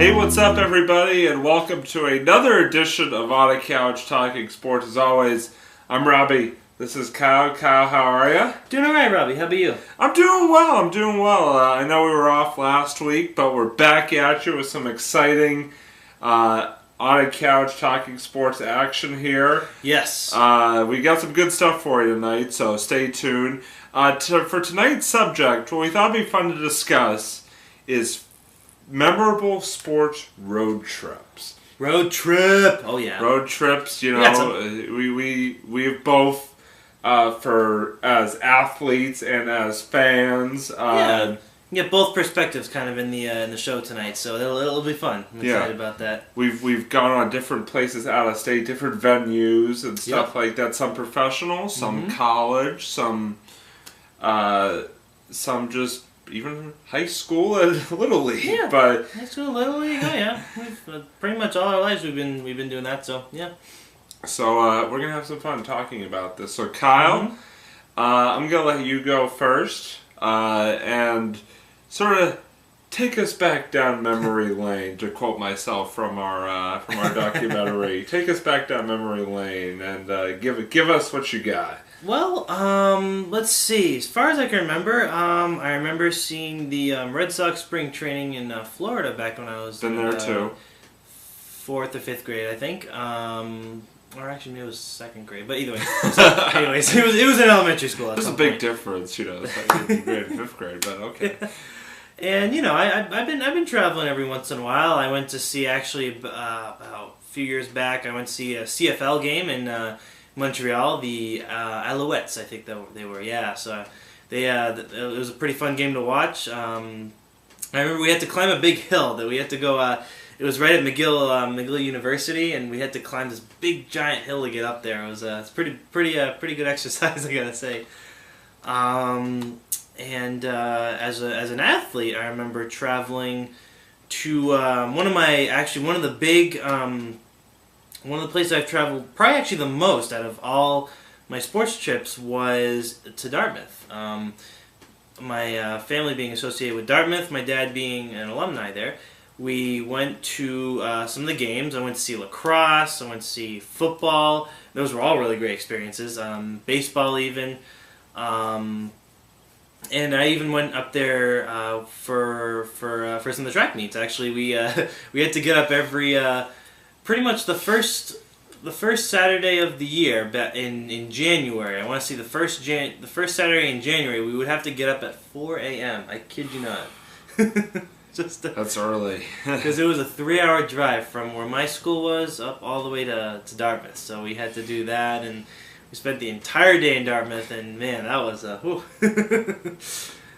Hey, what's up, everybody, and welcome to another edition of On a Couch Talking Sports. As always, I'm Robbie. This is Kyle. Kyle, how are you? Doing alright, Robbie. How about you? I'm doing well. I know we were off last week, but we're back at you with some exciting On a Couch Talking Sports action here. Yes. We got some good stuff for you tonight, so stay tuned. For tonight's subject, what we thought would be fun to discuss is memorable sports road trips. Road trip. Oh yeah. Road trips. You know, we've both for as athletes and as fans. You get both perspectives kind of in the show tonight, so it'll be fun. I'm excited about that. We've gone on different places out of state, different venues and stuff like that. Some professional, some college, some just even high school and Little League. Yeah, but high school, Little League. Oh yeah, we've pretty much all our lives we've been doing that. So yeah. So we're gonna have some fun talking about this. So Kyle, I'm gonna let you go first and sort of take us back down memory lane, to quote myself from our documentary. Take us back down memory lane and give us what you got. Well, let's see. As far as I can remember, I remember seeing the Red Sox spring training in Florida back when I was been there too. 4th or 5th grade, I think. Or actually, maybe it was 2nd grade. But either way. So, anyways, it was in elementary school. There's a big difference, you know, 2nd grade and 5th grade. But okay. And you know, I've been traveling every once in a while. I went to see about a few years back. I went to see a CFL game in Montreal, the Alouettes, I think they were. Yeah, so it was a pretty fun game to watch. I remember we had to climb a big hill that we had to go. It was right at McGill University, and we had to climb this big giant hill to get up there. It was it's pretty good exercise, I gotta say. And as an athlete, I remember traveling to one of the places I've traveled, probably actually the most out of all my sports trips, was to Dartmouth. My family being associated with Dartmouth, my dad being an alumni there, we went to some of the games. I went to see lacrosse, I went to see football. Those were all really great experiences. Baseball even. And I even went up there for some of the track meets. Actually, we had to get up every pretty much the first Saturday of the year in January. I want to see the first Saturday in January. We would have to get up at 4 a.m. I kid you not. That's early. Because it was a 3-hour drive from where my school was up all the way to Dartmouth. So we had to do that, and we spent the entire day in Dartmouth. And man, that was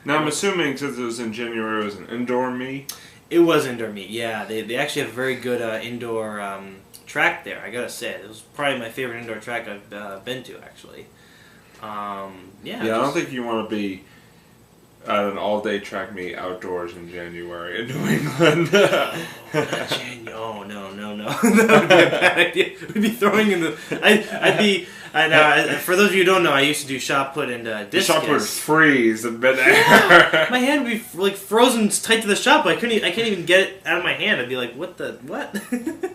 Now I'm assuming since it was in January, it was an indoor meet. It was indoor meet, yeah. They actually have a very good indoor track there, I gotta say. It was probably my favorite indoor track I've been to, actually. I don't think you want to be at an all-day track meet outdoors in January in New England. No. That would be a bad idea. We'd be throwing in the... for those of you who don't know, I used to do shot put and discus. Shot put would freeze in midair. Yeah, my hand would be like frozen tight to the shot put. I can't even get it out of my hand. I'd be like, what?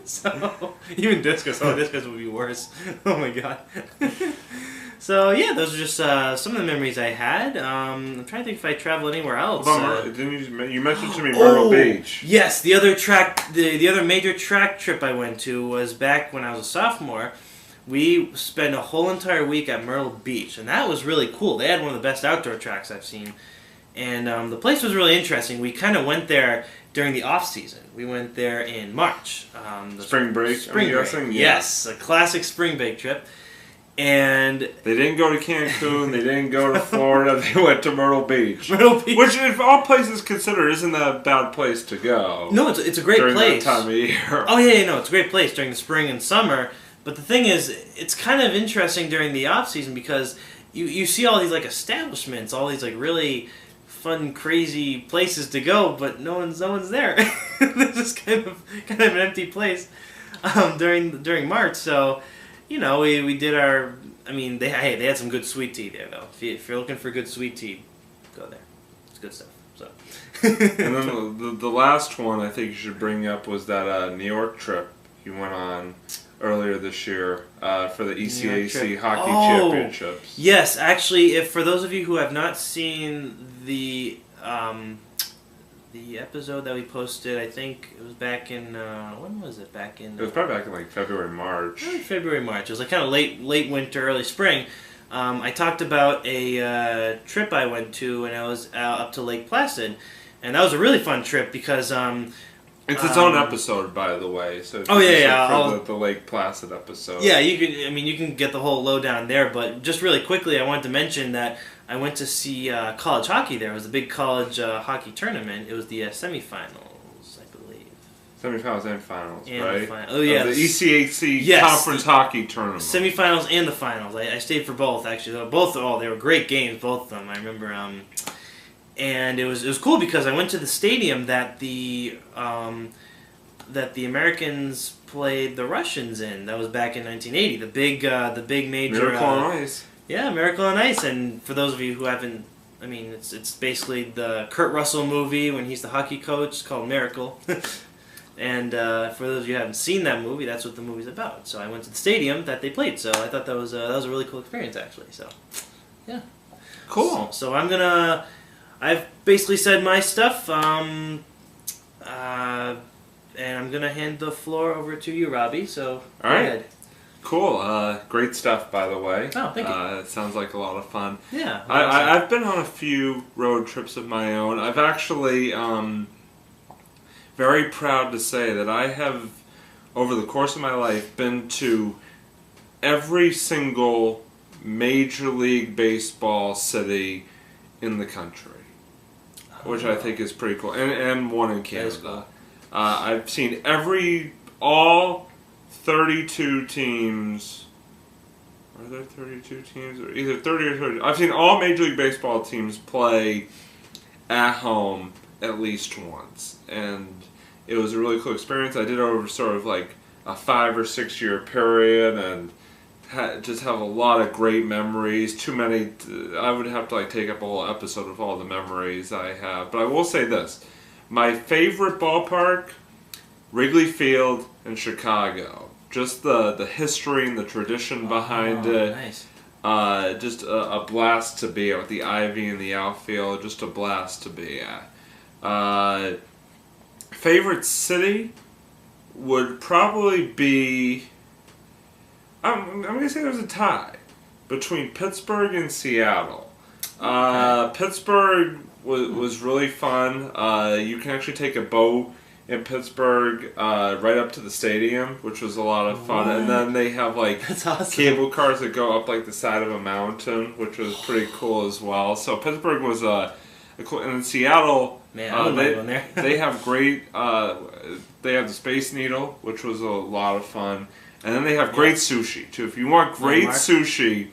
So even discus would be worse. Oh my god. So yeah, those are just some of the memories I had. I'm trying to think if I traveled anywhere else. You mentioned to me Myrtle Beach. Yes, the other major track trip I went to was back when I was a sophomore. We spent a whole entire week at Myrtle Beach, and that was really cool. They had one of the best outdoor tracks I've seen, and the place was really interesting. We kind of went there during the off season. We went there in March. Spring break. Yes, a classic spring break trip. And they didn't go to Cancun, they didn't go to Florida, they went to Myrtle Beach. Which, if all places considered, isn't that a bad place to go. No, it's a great place. During that time of year. Oh, yeah, no, it's a great place during the spring and summer. But the thing is, it's kind of interesting during the off-season because you see all these, like, establishments, all these, like, really fun, crazy places to go, but no one's there. It's just kind of an empty place during March, so... You know, we did our... I mean, they had some good sweet tea there, though. If you're looking for good sweet tea, go there. It's good stuff. So And then the last one I think you should bring up was that New York trip you went on earlier this year for the ECAC Hockey Championships. Yes, actually, if for those of you who have not seen the episode that we posted, I think it was back in when was it? Back in it was probably back in like February, March. February, March. It was like kind of late winter, early spring. I talked about a trip I went to, and I was up to Lake Placid, and that was a really fun trip because. It's its own episode, by the way. So the Lake Placid episode. Yeah, you can get the whole lowdown there. But just really quickly, I wanted to mention that I went to see college hockey there. It was a big college hockey tournament. It was the semifinals, I believe. Semifinals and finals, right? Oh yeah, the ECAC Conference Hockey Tournament. Semifinals and the finals. I stayed for both actually. They were great games, both of them. I remember. And it was cool because I went to the stadium that the Americans played the Russians in. That was back in 1980. The big major Miracle on Ice. Yeah, Miracle on Ice. And for those of you who haven't, I mean, it's basically the Kurt Russell movie when he's the hockey coach. It's called Miracle. And for those of you who haven't seen that movie, that's what the movie's about. So I went to the stadium that they played. So I thought that was a really cool experience actually. So yeah, cool. So I've basically said my stuff, and I'm going to hand the floor over to you, Robbie, so go ahead. Cool. Great stuff, by the way. Oh, thank you. It sounds like a lot of fun. Yeah. I've been on a few road trips of my own. I've actually very proud to say that I have, over the course of my life, been to every single Major League Baseball city in the country. Which I think is pretty cool, and one in Canada. Cool. I've seen all 32 teams. Are there 32 teams? Or either 30 or 30. I've seen all Major League Baseball teams play at home at least once, and it was a really cool experience. I did it over sort of like a 5 or 6 year period, and just have a lot of great memories. Too many. I would have to take up a whole episode of all the memories I have. But I will say this: my favorite ballpark, Wrigley Field in Chicago. Just the history and the tradition behind it. Nice. Just a blast to be at with the ivy in the outfield. Just a blast to be at. Favorite city would probably be. I'm going to say there's a tie between Pittsburgh and Seattle. Pittsburgh was really fun. You can actually take a boat in Pittsburgh right up to the stadium, which was a lot of fun. What? And then they have That's awesome. cable cars that go up the side of a mountain, which was pretty cool as well. So Pittsburgh was cool. And in Seattle, Man, there. they have great. They have the Space Needle, which was a lot of fun. And then they have great sushi, too. If you want great sushi,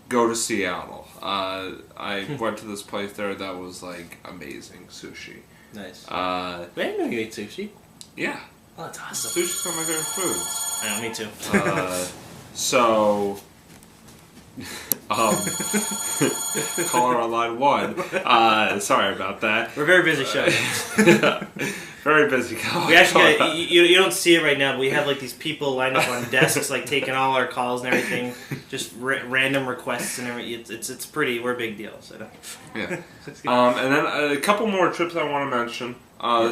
go to Seattle. I went to this place there that was, amazing sushi. Nice. I didn't know you ate sushi. Yeah. Oh, that's awesome. Sushi's one of my favorite foods. I know, me too. So... caller on line 1. Sorry about that. We're a very busy show. Yeah. Very busy caller. We actually got, you don't see it right now, but we have these people lined up on desks taking all our calls and everything, just random requests and everything. It's pretty. We're a big deal. So. Yeah. And then a couple more trips I want to mention.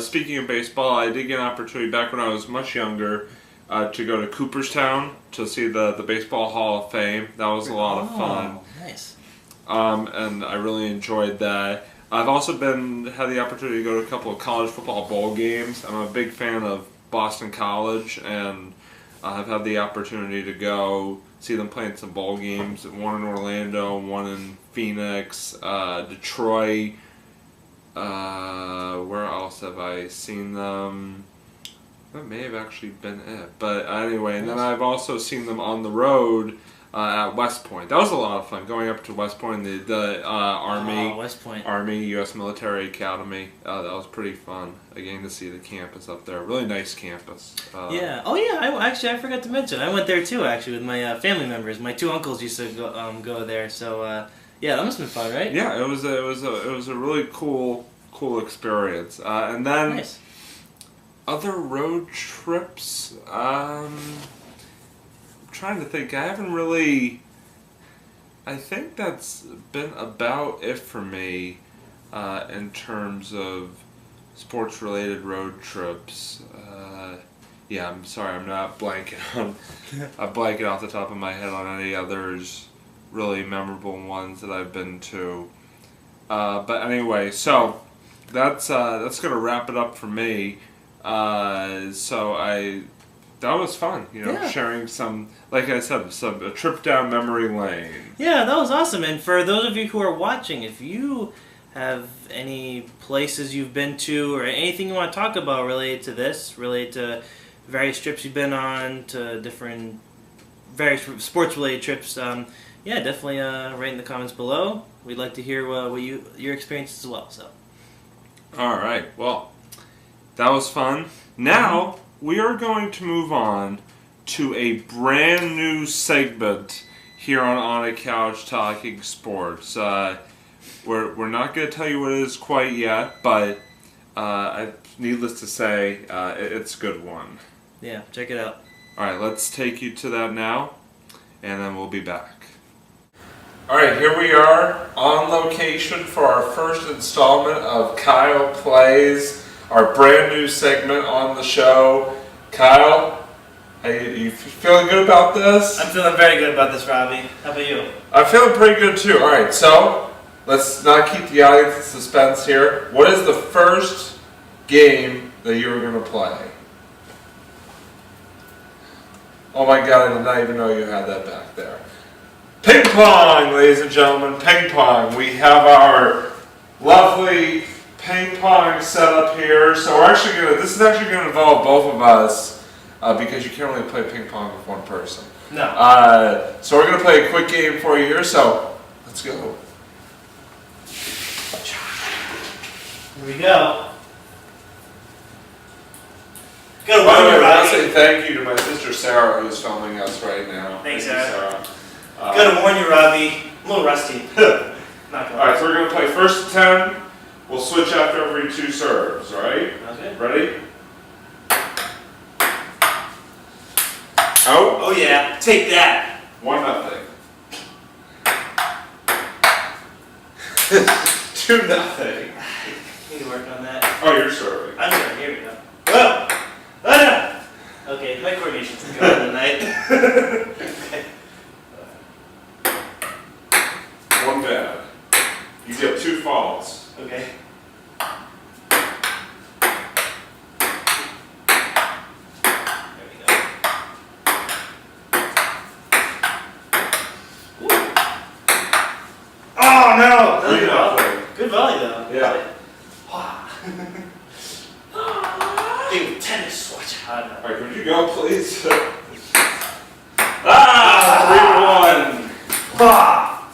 Speaking of baseball, I did get an opportunity back when I was much younger to go to Cooperstown to see the Baseball Hall of Fame. That was a lot of fun. Nice. And I really enjoyed that. I've also had the opportunity to go to a couple of college football bowl games. I'm a big fan of Boston College, and I've had the opportunity to go see them play in some bowl games. One in Orlando, one in Phoenix, Detroit. Where else have I seen them? That may have actually been it. But anyway, and then I've also seen them on the road at West Point. That was a lot of fun, going up to West Point, the Army, West Point. Army U.S. Military Academy. That was pretty fun, getting to see the campus up there. Really nice campus. Yeah. Oh yeah. I forgot to mention. I went there too. Actually, with my family members. My 2 uncles used to go there. So yeah, that must have been fun, right? Yeah, it was a really cool cool experience. And then Nice. other road trips. I'm trying to think. I haven't really. I think that's been about it for me in terms of sports-related road trips. Yeah, I'm sorry, I'm not blanking on. I'm blanking off the top of my head on any others really memorable ones that I've been to. But anyway, so that's gonna wrap it up for me. That was fun, sharing some, like I said, a trip down memory lane. Yeah, that was awesome. And for those of you who are watching, if you have any places you've been to or anything you want to talk about related to this, related to various trips you've been on, to different various sports-related trips, yeah, definitely write in the comments below. We'd like to hear your experiences as well. So, all right, well, that was fun. Now we are going to move on to a brand new segment here on a Couch Talking Sports. We're not going to tell you what it is quite yet, but needless to say, it's a good one. yeah, check it out. All right, let's take you to that now, and then we'll be back. All right, here we are on location for our first installment of Kyle Plays, our brand new segment on the show. Kyle, you feeling good about this? I'm feeling very good about this, Robbie. How about you? I'm feeling pretty good too. All right, so let's not keep the audience in suspense here. What is the first game that you were going to play? Oh my God, I did not even know you had that back there. Ping pong, ladies and gentlemen, ping pong. We have our lovely ping pong set up here. So this is actually going to involve both of us because you can't really play ping pong with one person. No. So we're going to play a quick game for you here. So let's go. Here we go. Good one, I want to say thank you to my sister Sarah who's filming us right now. Thanks, Thank you, Sarah. Gotta warn you, Robbie. I'm a little rusty. Alright, so we're going to play first to 10. We'll switch after every 2 serves, alright? Okay. Ready? Out. Oh yeah, take that. 1-0. 2-0. Need to work on that. Oh, you're serving. I'm sorry, here we go. Whoa! Okay, my coordination's going tonight. Okay. 1 bad. You get 2 falls. Okay. There we go. Ooh. Oh no! That was 3-0. good volley though. Yeah. Dude, tennis, watch out. Alright, would you go, please? 3-1. Ah!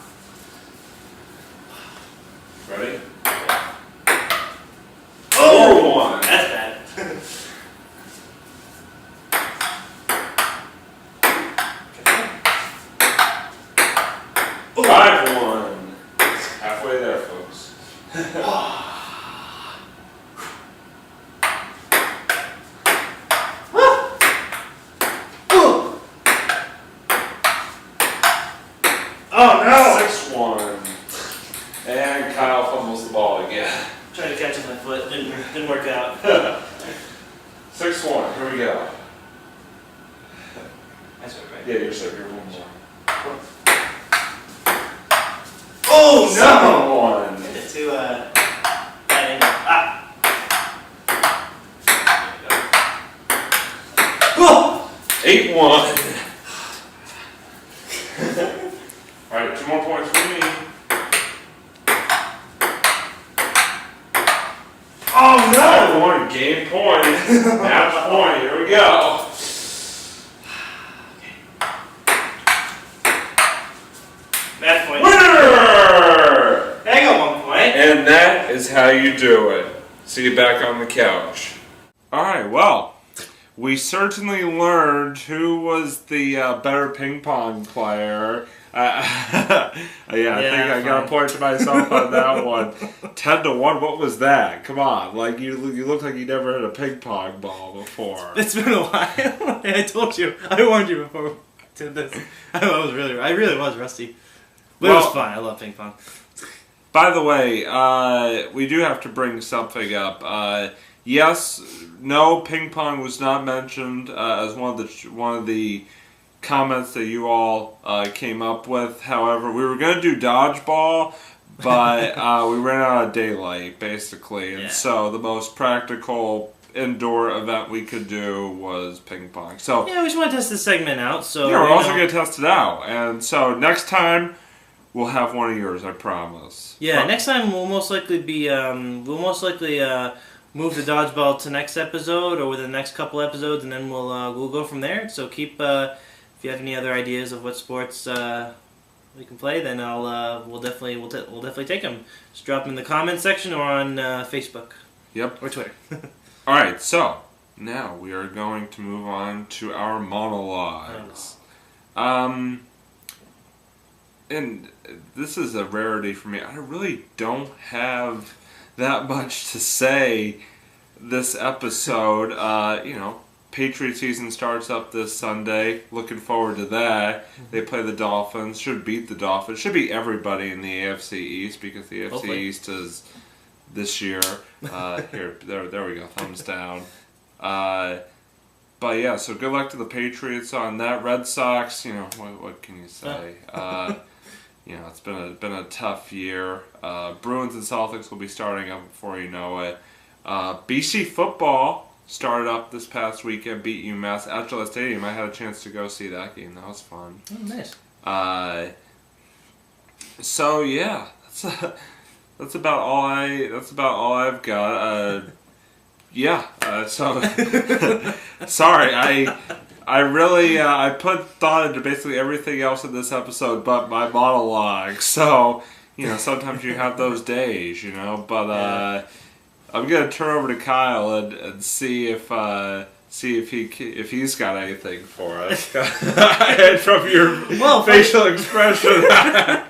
Ready? Oh! 4-1. That's bad. Ooh. 5-1. Halfway there, folks. Oh no! 6-1. And Kyle fumbles the ball again. Trying to catch it with my foot, didn't work out. 6-1. Here we go. That's right. Yeah, you're serving. You're 1 more. Oh no! 7-1. Get it to that angle. Ah! Oh! 8-1. Alright, 2 more points for me. Oh no! 5-1. Game point. Match point. Here we go. Match point. Winner! I got 1 point. And that is how you do it. See you back on the couch. Alright, well, we certainly learned who was the better ping pong player. I think I got a point to myself on that one. 10-1. What was that? Come on, like you look like you never hit a ping pong ball before. It's been a while. I told you. I warned you before we did this. I really was rusty, but it was fun. I love ping pong. By the way, we do have to bring something up. Yes, no, ping pong was not mentioned as one of the comments that you all came up with. However, we were going to do dodgeball, but we ran out of daylight, basically. And so the most practical indoor event we could do was ping pong. So yeah, we just want to test this segment out. So yeah, we're also going to test it out. And so next time, we'll have one of yours, I promise. Yeah, next time we'll most likely be move the dodgeball to next episode or within the next couple episodes, and then we'll go from there. So keep if you have any other ideas of what sports we can play, then we'll definitely take them. Just drop them in the comments section or on Facebook. Yep. Or Twitter. All right, so now we are going to move on to our monologues. And this is a rarity for me. I really don't have that much to say this episode. Patriot season starts up this Sunday. Looking forward to that. They play the Dolphins. Should beat the Dolphins. Should beat everybody in the AFC East because the AFC East is this year. There we go. Thumbs down. But yeah, so good luck to the Patriots on that. Red Sox, what can you say? It's been a tough year. Bruins and Celtics will be starting up before you know it. BC football started up this past weekend, beat UMass at Gillette Stadium. I had a chance to go see that game. That was fun. Oh, nice. So yeah, that's about all I've got. Sorry, I really I put thought into basically everything else in this episode but my monologue. So, sometimes you have those days, but I'm going to turn over to Kyle and see if he's got anything for us. And from your facial expression, I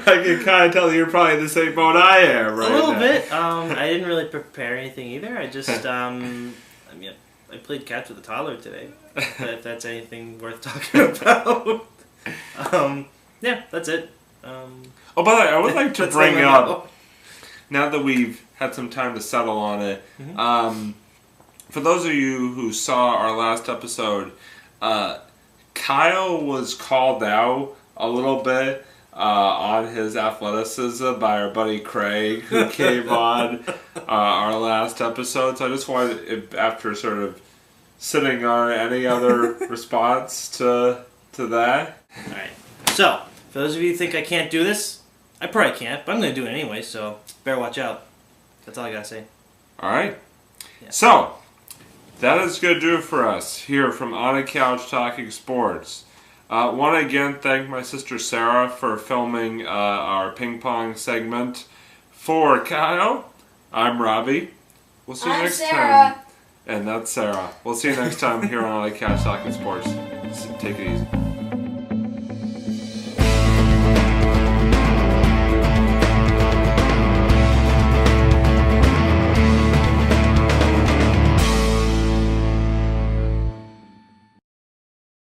can kind of tell you're probably in the same boat I am right now. A little bit. I didn't really prepare anything either. I just, I played catch with a toddler today. If that's anything worth talking about. Yeah, that's it. By the way, I would like to bring up, now that we've had some time to settle on it, for those of you who saw our last episode, Kyle was called out a little bit on his athleticism by our buddy Craig, who came on our last episode. So I just wanted, after sort of sitting on any other response to that. Alright. So, for those of you who think I can't do this, I probably can't, but I'm going to do it anyway, so better watch out. That's all I got to say. Alright. Yeah. So, that is going to do it for us here from On a Couch Talking Sports. Want to again thank my sister Sarah for filming our ping pong segment. For Kyle, I'm Robbie. We'll see you next time. And that's Sarah. We'll see you next time here on On a Couch Talking Sports. Take it easy.